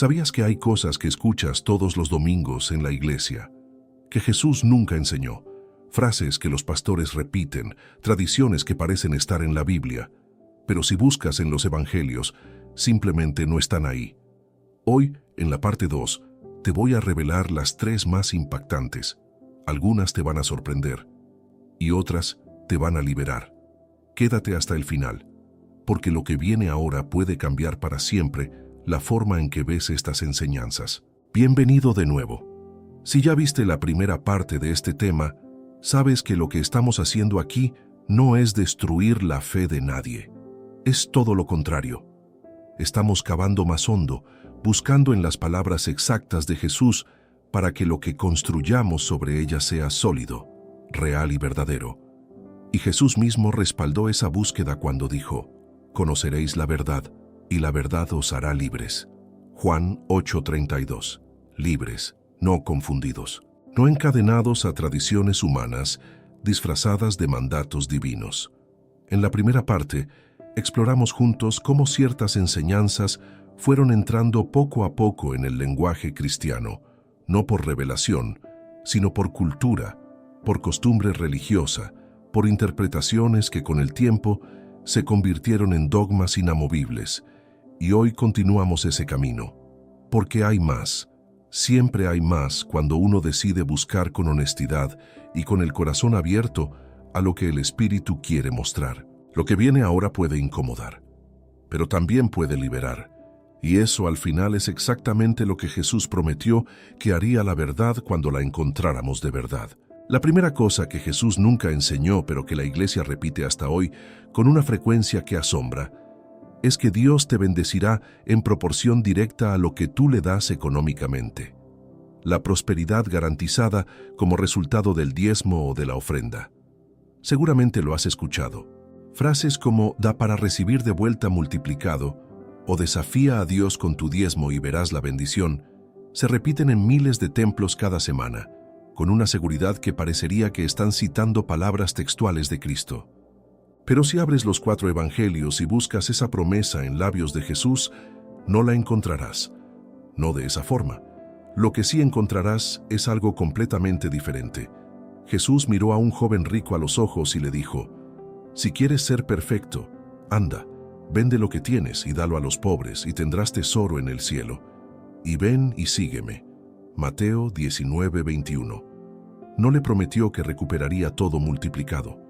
¿Sabías que hay cosas que escuchas todos los domingos en la iglesia, que Jesús nunca enseñó? Frases que los pastores repiten, tradiciones que parecen estar en la Biblia, pero si buscas en los evangelios, simplemente no están ahí. Hoy, en la parte 2, te voy a revelar las 3 más impactantes. Algunas te van a sorprender y otras te van a liberar. Quédate hasta el final, porque lo que viene ahora puede cambiar para siempre la forma en que ves estas enseñanzas. Bienvenido de nuevo. Si ya viste la primera parte de este tema, sabes que lo que estamos haciendo aquí no es destruir la fe de nadie. Es todo lo contrario. Estamos cavando más hondo, buscando en las palabras exactas de Jesús para que lo que construyamos sobre ellas sea sólido, real y verdadero. Y Jesús mismo respaldó esa búsqueda cuando dijo: «Conoceréis la verdad, y la verdad os hará libres». Juan 8:32. Libres, no confundidos, no encadenados a tradiciones humanas disfrazadas de mandatos divinos. En la primera parte, exploramos juntos cómo ciertas enseñanzas fueron entrando poco a poco en el lenguaje cristiano, no por revelación, sino por cultura, por costumbre religiosa, por interpretaciones que con el tiempo se convirtieron en dogmas inamovibles. Y hoy continuamos ese camino, porque hay más. Siempre hay más cuando uno decide buscar con honestidad y con el corazón abierto a lo que el Espíritu quiere mostrar. Lo que viene ahora puede incomodar, pero también puede liberar. Y eso al final es exactamente lo que Jesús prometió que haría la verdad cuando la encontráramos de verdad. La primera cosa que Jesús nunca enseñó, pero que la Iglesia repite hasta hoy con una frecuencia que asombra, es que Dios te bendecirá en proporción directa a lo que tú le das económicamente. La prosperidad garantizada como resultado del diezmo o de la ofrenda. Seguramente lo has escuchado. Frases como «da para recibir de vuelta multiplicado» o «desafía a Dios con tu diezmo y verás la bendición» se repiten en miles de templos cada semana, con una seguridad que parecería que están citando palabras textuales de Cristo. Pero si abres los 4 evangelios y buscas esa promesa en labios de Jesús, no la encontrarás. No de esa forma. Lo que sí encontrarás es algo completamente diferente. Jesús miró a un joven rico a los ojos y le dijo: «Si quieres ser perfecto, anda, vende lo que tienes y dalo a los pobres y tendrás tesoro en el cielo. Y ven y sígueme». Mateo 19:21. No le prometió que recuperaría todo multiplicado.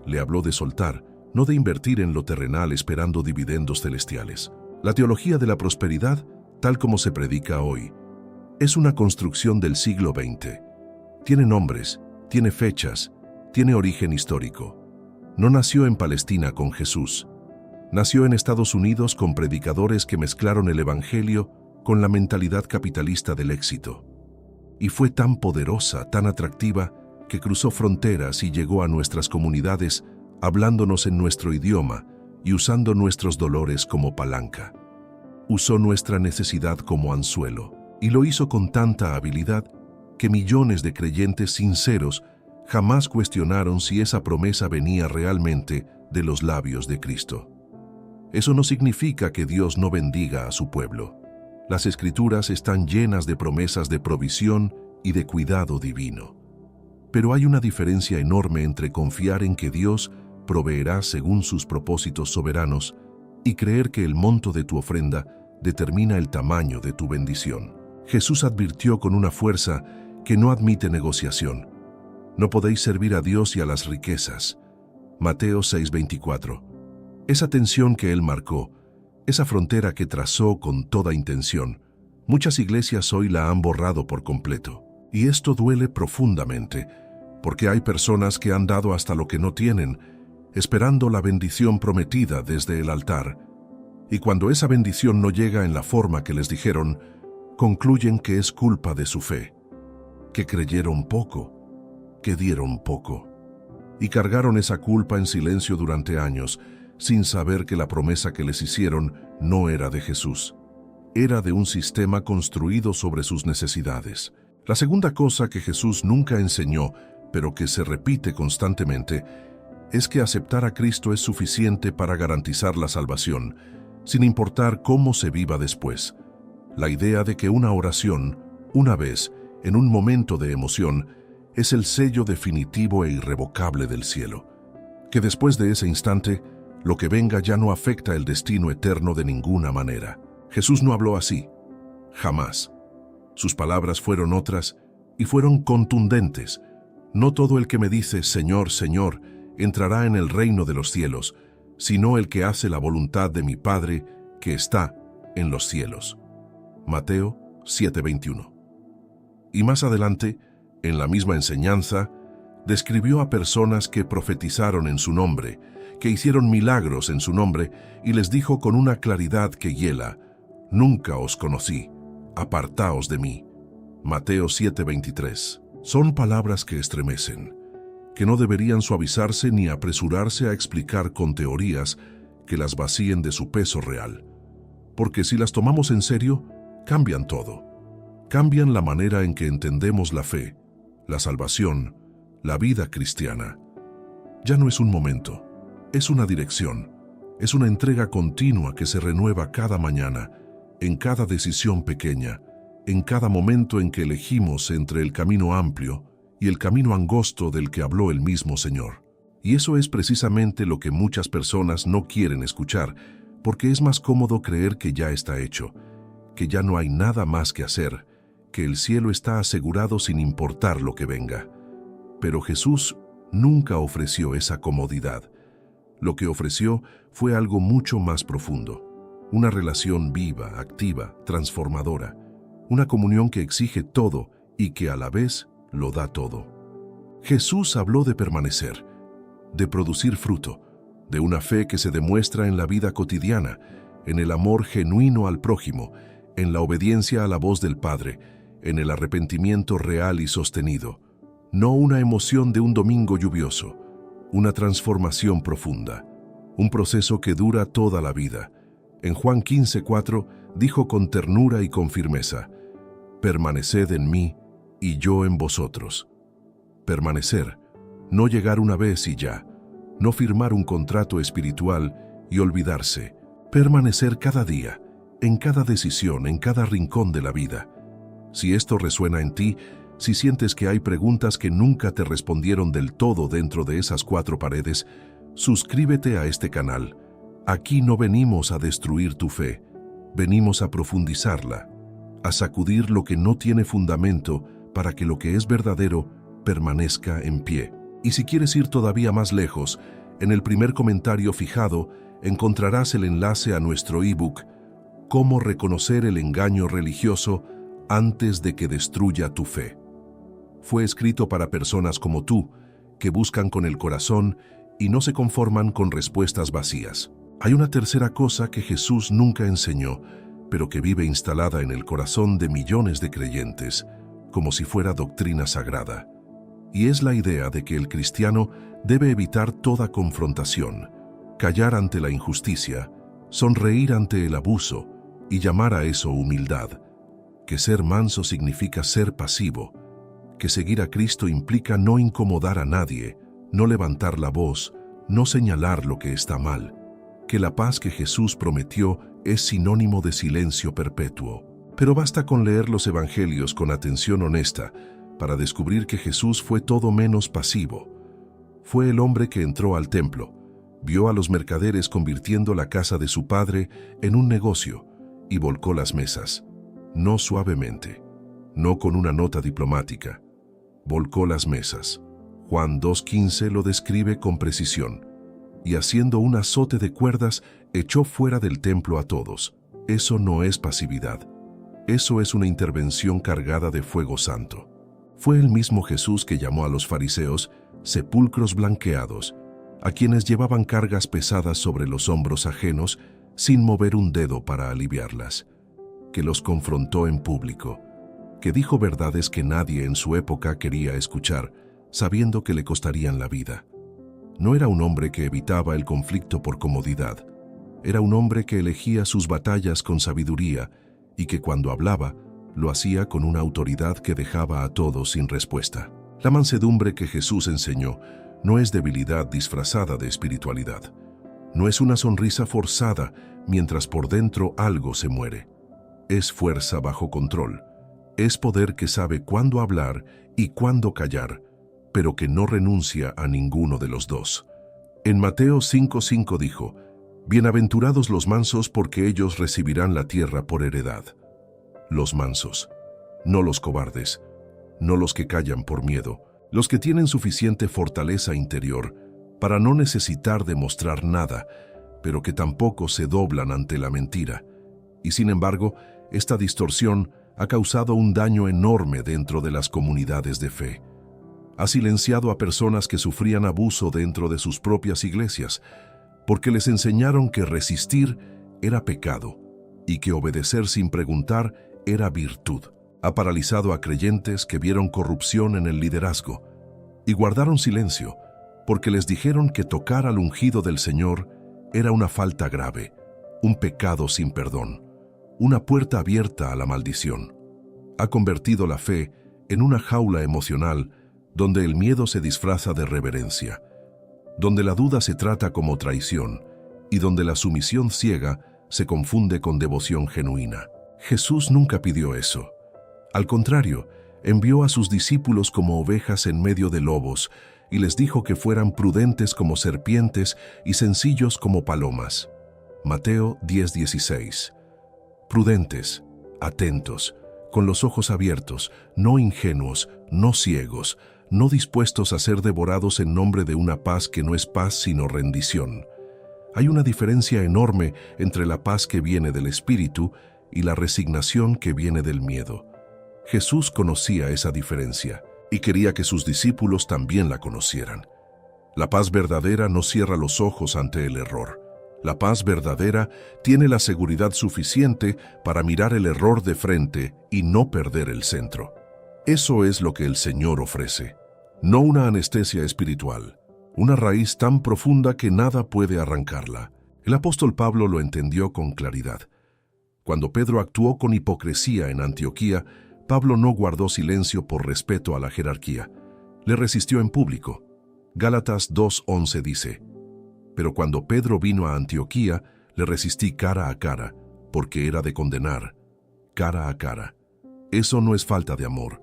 Le habló de soltar, no de invertir en lo terrenal esperando dividendos celestiales. La teología de la prosperidad, tal como se predica hoy, es una construcción del siglo XX. Tiene nombres, tiene fechas, tiene origen histórico. No nació en Palestina con Jesús. Nació en Estados Unidos con predicadores que mezclaron el evangelio con la mentalidad capitalista del éxito. Y fue tan poderosa, tan atractiva, que cruzó fronteras y llegó a nuestras comunidades hablándonos en nuestro idioma y usando nuestros dolores como palanca. Usó nuestra necesidad como anzuelo, y lo hizo con tanta habilidad que millones de creyentes sinceros jamás cuestionaron si esa promesa venía realmente de los labios de Cristo. Eso no significa que Dios no bendiga a su pueblo. Las Escrituras están llenas de promesas de provisión y de cuidado divino. Pero hay una diferencia enorme entre confiar en que Dios proveerá según sus propósitos soberanos y creer que el monto de tu ofrenda determina el tamaño de tu bendición. Jesús advirtió con una fuerza que no admite negociación: «No podéis servir a Dios y a las riquezas». Mateo 6:24. Esa tensión que él marcó, esa frontera que trazó con toda intención, muchas iglesias hoy la han borrado por completo. Y esto duele profundamente, porque hay personas que han dado hasta lo que no tienen, esperando la bendición prometida desde el altar. Y cuando esa bendición no llega en la forma que les dijeron, concluyen que es culpa de su fe, que creyeron poco, que dieron poco. Y cargaron esa culpa en silencio durante años, sin saber que la promesa que les hicieron no era de Jesús. Era de un sistema construido sobre sus necesidades. La segunda cosa que Jesús nunca enseñó, pero que se repite constantemente, es que aceptar a Cristo es suficiente para garantizar la salvación, sin importar cómo se viva después. La idea de que una oración, una vez, en un momento de emoción, es el sello definitivo e irrevocable del cielo. Que después de ese instante, lo que venga ya no afecta el destino eterno de ninguna manera. Jesús no habló así, jamás. Sus palabras fueron otras y fueron contundentes. No todo el que me dice, Señor, Señor, entrará en el reino de los cielos, sino el que hace la voluntad de mi Padre que está en los cielos. Mateo 7:21. Y más adelante, en la misma enseñanza, describió a personas que profetizaron en su nombre, que hicieron milagros en su nombre, y les dijo con una claridad que hiela, «Nunca os conocí, apartaos de mí». Mateo 7:23. Son palabras que estremecen, que no deberían suavizarse ni apresurarse a explicar con teorías que las vacíen de su peso real. Porque si las tomamos en serio, cambian todo. Cambian la manera en que entendemos la fe, la salvación, la vida cristiana. Ya no es un momento, es una dirección, es una entrega continua que se renueva cada mañana, en cada decisión pequeña, en cada momento en que elegimos entre el camino amplio y el camino angosto del que habló el mismo Señor. Y eso es precisamente lo que muchas personas no quieren escuchar, porque es más cómodo creer que ya está hecho, que ya no hay nada más que hacer, que el cielo está asegurado sin importar lo que venga. Pero Jesús nunca ofreció esa comodidad. Lo que ofreció fue algo mucho más profundo, una relación viva, activa, transformadora, una comunión que exige todo y que a la vez lo da todo. Jesús habló de permanecer, de producir fruto, de una fe que se demuestra en la vida cotidiana, en el amor genuino al prójimo, en la obediencia a la voz del Padre, en el arrepentimiento real y sostenido. No una emoción de un domingo lluvioso, una transformación profunda, un proceso que dura toda la vida. En Juan 15:4 dijo con ternura y con firmeza, «Permaneced en mí y yo en vosotros». Permanecer, no llegar una vez y ya, no firmar un contrato espiritual y olvidarse. Permanecer cada día, en cada decisión, en cada rincón de la vida. Si esto resuena en ti, si sientes que hay preguntas que nunca te respondieron del todo dentro de esas 4 paredes, suscríbete a este canal. Aquí no venimos a destruir tu fe, venimos a profundizarla, a sacudir lo que no tiene fundamento para que lo que es verdadero permanezca en pie. Y si quieres ir todavía más lejos, en el primer comentario fijado encontrarás el enlace a nuestro ebook «Cómo reconocer el engaño religioso antes de que destruya tu fe». Fue escrito para personas como tú, que buscan con el corazón y no se conforman con respuestas vacías. Hay una tercera cosa que Jesús nunca enseñó, pero que vive instalada en el corazón de millones de creyentes, como si fuera doctrina sagrada. Y es la idea de que el cristiano debe evitar toda confrontación, callar ante la injusticia, sonreír ante el abuso y llamar a eso humildad, que ser manso significa ser pasivo, que seguir a Cristo implica no incomodar a nadie, no levantar la voz, no señalar lo que está mal, que la paz que Jesús prometió es sinónimo de silencio perpetuo. Pero basta con leer los evangelios con atención honesta para descubrir que Jesús fue todo menos pasivo. Fue el hombre que entró al templo, vio a los mercaderes convirtiendo la casa de su padre en un negocio y volcó las mesas, no suavemente, no con una nota diplomática. Volcó las mesas. Juan 2:15 lo describe con precisión. Y haciendo un azote de cuerdas, echó fuera del templo a todos. Eso no es pasividad. Eso es una intervención cargada de fuego santo. Fue el mismo Jesús que llamó a los fariseos sepulcros blanqueados, a quienes llevaban cargas pesadas sobre los hombros ajenos sin mover un dedo para aliviarlas, que los confrontó en público, que dijo verdades que nadie en su época quería escuchar, sabiendo que le costarían la vida. No era un hombre que evitaba el conflicto por comodidad. Era un hombre que elegía sus batallas con sabiduría y que cuando hablaba, lo hacía con una autoridad que dejaba a todos sin respuesta. La mansedumbre que Jesús enseñó no es debilidad disfrazada de espiritualidad. No es una sonrisa forzada mientras por dentro algo se muere. es fuerza bajo control. Es poder que sabe cuándo hablar y cuándo callar, pero que no renuncia a ninguno de los dos. En Mateo 5:5 dijo: «Bienaventurados los mansos, porque ellos recibirán la tierra por heredad». Los mansos, no los cobardes, no los que callan por miedo, los que tienen suficiente fortaleza interior para no necesitar demostrar nada, pero que tampoco se doblan ante la mentira. Y sin embargo, esta distorsión ha causado un daño enorme dentro de las comunidades de fe. Ha silenciado a personas que sufrían abuso dentro de sus propias iglesias, porque les enseñaron que resistir era pecado y que obedecer sin preguntar era virtud. Ha paralizado a creyentes que vieron corrupción en el liderazgo y guardaron silencio porque les dijeron que tocar al ungido del Señor era una falta grave, un pecado sin perdón, una puerta abierta a la maldición. Ha convertido la fe en una jaula emocional donde el miedo se disfraza de reverencia, donde la duda se trata como traición y donde la sumisión ciega se confunde con devoción genuina. Jesús nunca pidió eso. Al contrario, envió a sus discípulos como ovejas en medio de lobos y les dijo que fueran prudentes como serpientes y sencillos como palomas. Mateo 10:16. Prudentes, atentos, con los ojos abiertos, no ingenuos, no ciegos, no dispuestos a ser devorados en nombre de una paz que no es paz sino rendición. Hay una diferencia enorme entre la paz que viene del Espíritu y la resignación que viene del miedo. Jesús conocía esa diferencia y quería que sus discípulos también la conocieran. La paz verdadera no cierra los ojos ante el error. La paz verdadera tiene la seguridad suficiente para mirar el error de frente y no perder el centro. Eso es lo que el Señor ofrece. No una anestesia espiritual, una raíz tan profunda que nada puede arrancarla. El apóstol Pablo lo entendió con claridad. Cuando Pedro actuó con hipocresía en Antioquía, Pablo no guardó silencio por respeto a la jerarquía. Le resistió en público. Gálatas 2:11 dice: «Pero cuando Pedro vino a Antioquía, le resistí cara a cara, porque era de condenar, cara a cara». Eso no es falta de amor.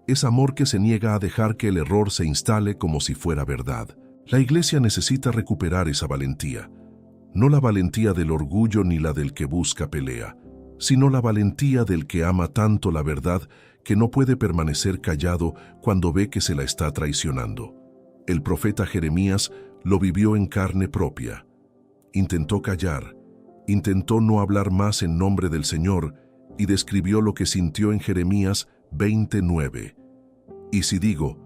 Es amor que se niega a dejar que el error se instale como si fuera verdad. La iglesia necesita recuperar esa valentía. No la valentía del orgullo ni la del que busca pelea, sino la valentía del que ama tanto la verdad que no puede permanecer callado cuando ve que se la está traicionando. El profeta Jeremías lo vivió en carne propia. Intentó callar, intentó no hablar más en nombre del Señor y describió lo que sintió en Jeremías 20:9. «Y si digo,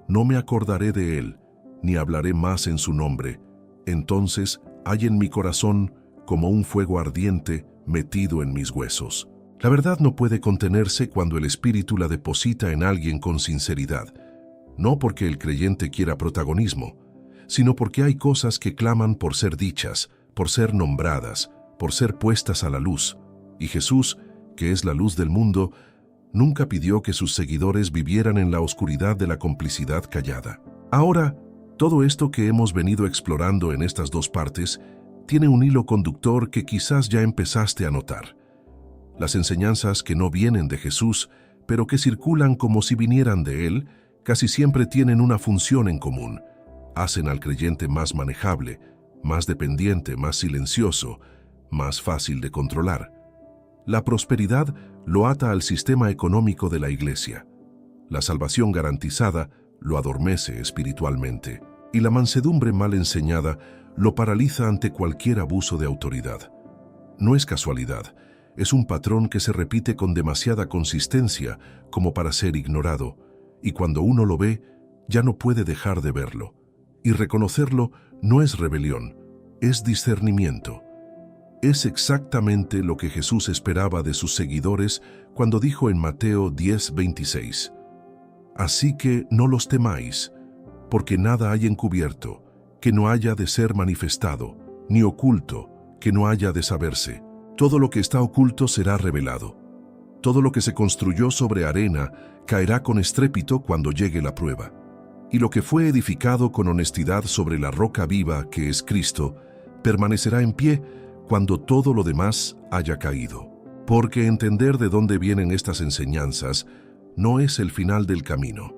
no me acordaré de él, ni hablaré más en su nombre, entonces hay en mi corazón como un fuego ardiente metido en mis huesos». La verdad no puede contenerse cuando el Espíritu la deposita en alguien con sinceridad, no porque el creyente quiera protagonismo, sino porque hay cosas que claman por ser dichas, por ser nombradas, por ser puestas a la luz. Y Jesús, que es la luz del mundo, nunca pidió que sus seguidores vivieran en la oscuridad de la complicidad callada. Ahora, todo esto que hemos venido explorando en estas dos partes tiene un hilo conductor que quizás ya empezaste a notar. Las enseñanzas que no vienen de Jesús, pero que circulan como si vinieran de Él, casi siempre tienen una función en común. Hacen al creyente más manejable, más dependiente, más silencioso, más fácil de controlar. La prosperidad lo ata al sistema económico de la iglesia. La salvación garantizada lo adormece espiritualmente. Y la mansedumbre mal enseñada lo paraliza ante cualquier abuso de autoridad. No es casualidad, es un patrón que se repite con demasiada consistencia como para ser ignorado, y cuando uno lo ve, ya no puede dejar de verlo. Y reconocerlo no es rebelión, es discernimiento. Es exactamente lo que Jesús esperaba de sus seguidores cuando dijo en Mateo 10:26: «Así que no los temáis, porque nada hay encubierto, que no haya de ser manifestado, ni oculto, que no haya de saberse. Todo lo que está oculto será revelado. Todo lo que se construyó sobre arena caerá con estrépito cuando llegue la prueba. Y lo que fue edificado con honestidad sobre la roca viva que es Cristo, permanecerá en pie cuando todo lo demás haya caído». Porque entender de dónde vienen estas enseñanzas no es el final del camino.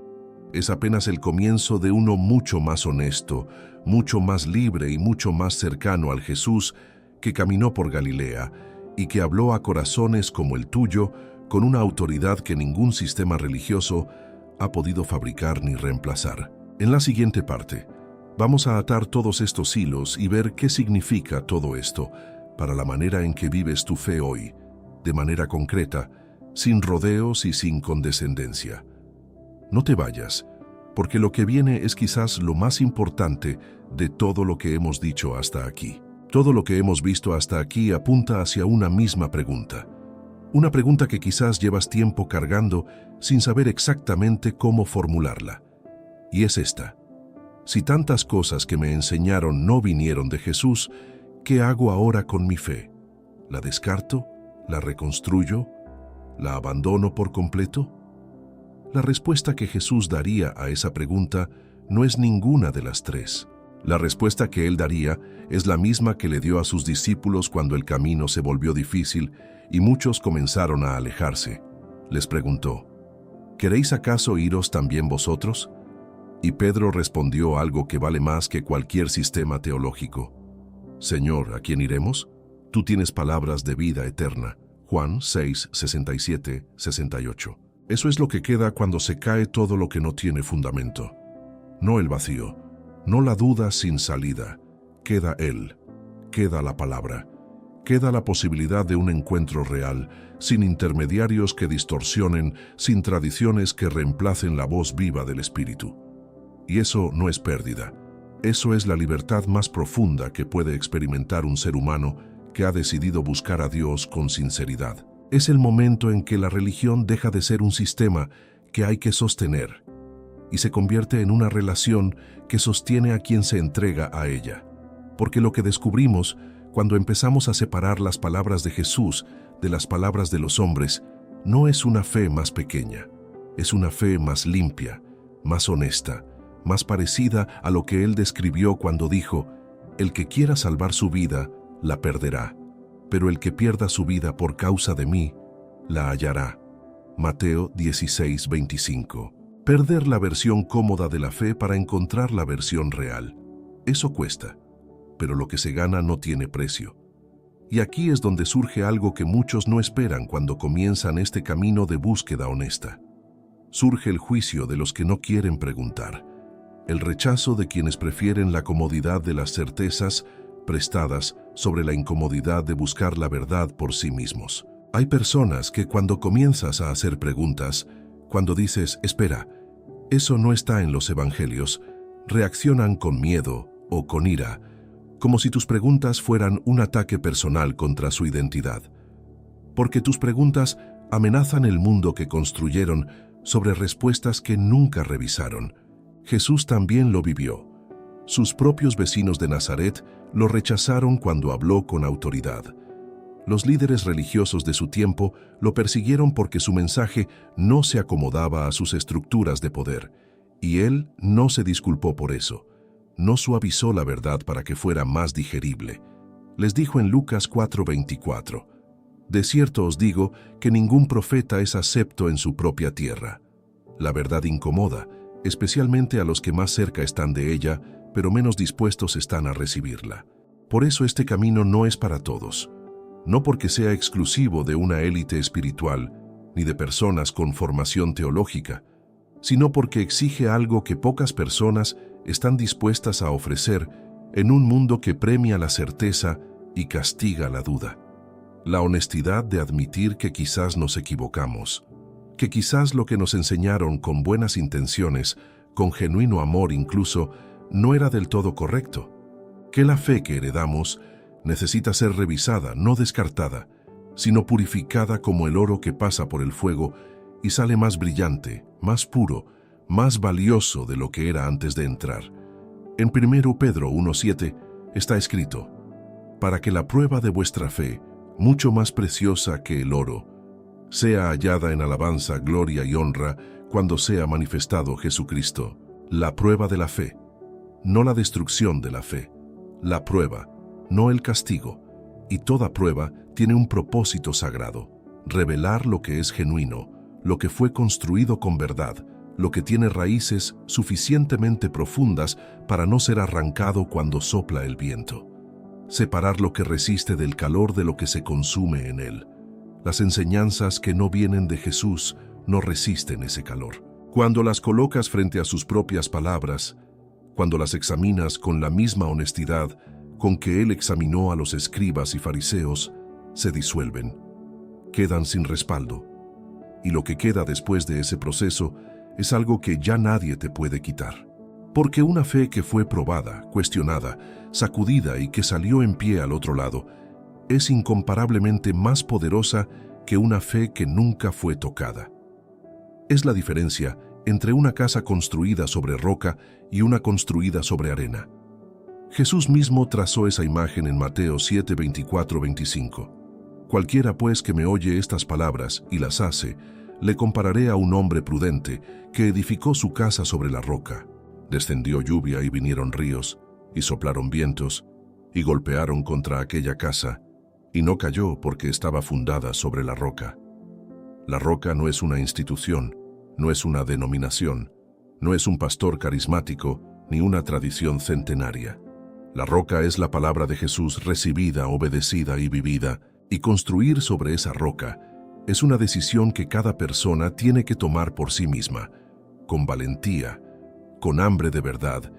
Es apenas el comienzo de uno mucho más honesto, mucho más libre y mucho más cercano al Jesús que caminó por Galilea y que habló a corazones como el tuyo con una autoridad que ningún sistema religioso ha podido fabricar ni reemplazar. En la siguiente parte, vamos a atar todos estos hilos y ver qué significa todo esto para la manera en que vives tu fe hoy, de manera concreta, sin rodeos y sin condescendencia. No te vayas, porque lo que viene es quizás lo más importante de todo lo que hemos dicho hasta aquí. Todo lo que hemos visto hasta aquí apunta hacia una misma pregunta. Una pregunta que quizás llevas tiempo cargando sin saber exactamente cómo formularla. Y es esta: si tantas cosas que me enseñaron no vinieron de Jesús, ¿qué hago ahora con mi fe? ¿La descarto? ¿La reconstruyo? ¿La abandono por completo? La respuesta que Jesús daría a esa pregunta no es ninguna de las tres. La respuesta que Él daría es la misma que le dio a sus discípulos cuando el camino se volvió difícil y muchos comenzaron a alejarse. Les preguntó: ¿queréis acaso iros también vosotros? Y Pedro respondió algo que vale más que cualquier sistema teológico: Señor, ¿a quién iremos? Tú tienes palabras de vida eterna. Juan 6, 67, 68. Eso es lo que queda cuando se cae todo lo que no tiene fundamento. No el vacío, no la duda sin salida. Queda Él, queda la palabra, queda la posibilidad de un encuentro real, sin intermediarios que distorsionen, sin tradiciones que reemplacen la voz viva del Espíritu. Y eso no es pérdida. Eso es la libertad más profunda que puede experimentar un ser humano que ha decidido buscar a Dios con sinceridad. Es el momento en que la religión deja de ser un sistema que hay que sostener y se convierte en una relación que sostiene a quien se entrega a ella. Porque lo que descubrimos cuando empezamos a separar las palabras de Jesús de las palabras de los hombres no es una fe más pequeña, es una fe más limpia, más honesta, más parecida a lo que Él describió cuando dijo: el que quiera salvar su vida, la perderá, pero el que pierda su vida por causa de mí, la hallará. Mateo 16, 25. Perder la versión cómoda de la fe para encontrar la versión real. Eso cuesta, pero lo que se gana no tiene precio. Y aquí es donde surge algo que muchos no esperan cuando comienzan este camino de búsqueda honesta. Surge el juicio de los que no quieren preguntar, el rechazo de quienes prefieren la comodidad de las certezas prestadas sobre la incomodidad de buscar la verdad por sí mismos. Hay personas que cuando comienzas a hacer preguntas, cuando dices: espera, eso no está en los evangelios, reaccionan con miedo o con ira, como si tus preguntas fueran un ataque personal contra su identidad. Porque tus preguntas amenazan el mundo que construyeron sobre respuestas que nunca revisaron. Jesús también lo vivió. Sus propios vecinos de Nazaret lo rechazaron cuando habló con autoridad. Los líderes religiosos de su tiempo lo persiguieron porque su mensaje no se acomodaba a sus estructuras de poder, y Él no se disculpó por eso. No suavizó la verdad para que fuera más digerible. Les dijo en Lucas 4:24: de cierto os digo que ningún profeta es acepto en su propia tierra. La verdad incomoda, especialmente a los que más cerca están de ella, pero menos dispuestos están a recibirla. Por eso este camino no es para todos. No porque sea exclusivo de una élite espiritual, ni de personas con formación teológica, sino porque exige algo que pocas personas están dispuestas a ofrecer en un mundo que premia la certeza y castiga la duda. La honestidad de admitir que quizás nos equivocamos, que quizás lo que nos enseñaron con buenas intenciones, con genuino amor incluso, no era del todo correcto, que la fe que heredamos necesita ser revisada, no descartada, sino purificada como el oro que pasa por el fuego y sale más brillante, más puro, más valioso de lo que era antes de entrar. En 1 Pedro 1:7 está escrito: para que la prueba de vuestra fe, mucho más preciosa que el oro, sea hallada en alabanza, gloria y honra cuando sea manifestado Jesucristo. La prueba de la fe, no la destrucción de la fe. La prueba, no el castigo. Y toda prueba tiene un propósito sagrado. revelar lo que es genuino, lo que fue construido con verdad, lo que tiene raíces suficientemente profundas para no ser arrancado cuando sopla el viento. Separar lo que resiste del calor de lo que se consume en él. Las enseñanzas que no vienen de Jesús no resisten ese calor. Cuando las colocas frente a sus propias palabras, cuando las examinas con la misma honestidad con que él examinó a los escribas y fariseos, se disuelven, quedan sin respaldo. Y lo que queda después de ese proceso es algo que ya nadie te puede quitar. Porque una fe que fue probada, cuestionada, sacudida y que salió en pie al otro lado, es incomparablemente más poderosa que una fe que nunca fue tocada. Es la diferencia entre una casa construida sobre roca y una construida sobre arena. Jesús mismo trazó esa imagen en Mateo 7, 24, 25. Cualquiera pues que me oye estas palabras y las hace, le compararé a un hombre prudente que edificó su casa sobre la roca. Descendió lluvia y vinieron ríos, y soplaron vientos, y golpearon contra aquella casa, y no cayó porque estaba fundada sobre la roca. La roca no es una institución, no es una denominación, no es un pastor carismático, ni una tradición centenaria. La roca es la palabra de Jesús recibida, obedecida y vivida, y construir sobre esa roca es una decisión que cada persona tiene que tomar por sí misma, con valentía, con hambre de verdad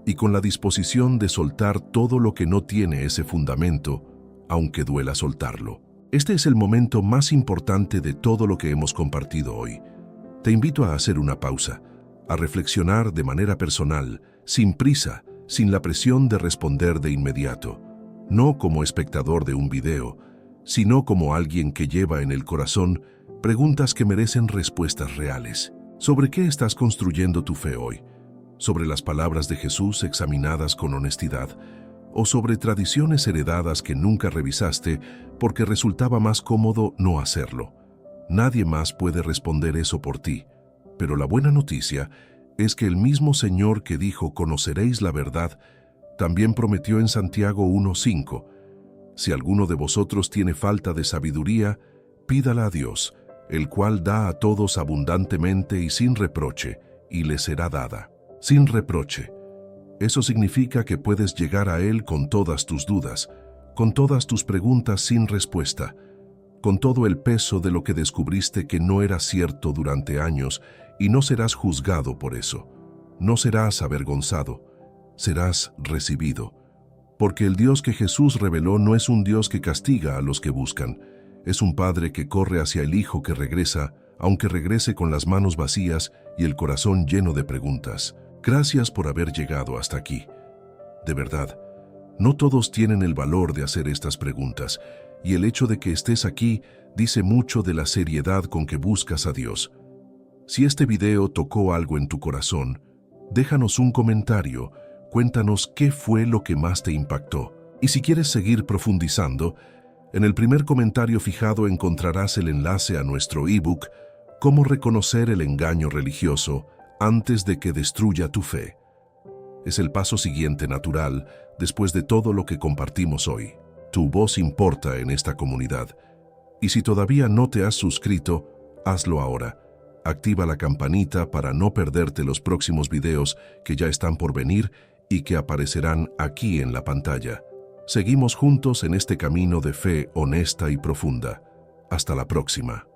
y con la disposición de soltar todo lo que no tiene ese fundamento, aunque duela soltarlo. Este es el momento más importante de todo lo que hemos compartido hoy. Te invito a hacer una pausa, a reflexionar de manera personal, sin prisa, sin la presión de responder de inmediato, no como espectador de un video, sino como alguien que lleva en el corazón preguntas que merecen respuestas reales. ¿Sobre qué estás construyendo tu fe hoy? ¿Sobre las palabras de Jesús examinadas con honestidad? ¿O sobre tradiciones heredadas que nunca revisaste porque resultaba más cómodo no hacerlo? Nadie más puede responder eso por ti, pero la buena noticia es que el mismo Señor que dijo «conoceréis la verdad», también prometió en Santiago 1:5, «Si alguno de vosotros tiene falta de sabiduría, pídala a Dios, el cual da a todos abundantemente y sin reproche, y le será dada». Sin reproche. Eso significa que puedes llegar a Él con todas tus dudas, con todas tus preguntas sin respuesta, con todo el peso de lo que descubriste que no era cierto durante años, y no serás juzgado por eso. No serás avergonzado, serás recibido. Porque el Dios que Jesús reveló no es un Dios que castiga a los que buscan, es un Padre que corre hacia el Hijo que regresa, aunque regrese con las manos vacías y el corazón lleno de preguntas. Gracias por haber llegado hasta aquí. De verdad, no todos tienen el valor de hacer estas preguntas, y el hecho de que estés aquí dice mucho de la seriedad con que buscas a Dios. Si este video tocó algo en tu corazón, déjanos un comentario, cuéntanos qué fue lo que más te impactó. Y si quieres seguir profundizando, en el primer comentario fijado encontrarás el enlace a nuestro ebook «Cómo reconocer el engaño religioso antes de que destruya tu fe». Es el paso siguiente natural después de todo lo que compartimos hoy. Tu voz importa en esta comunidad. Y si todavía no te has suscrito, hazlo ahora. Activa la campanita para no perderte los próximos videos que ya están por venir y que aparecerán aquí en la pantalla. Seguimos juntos en este camino de fe honesta y profunda. Hasta la próxima.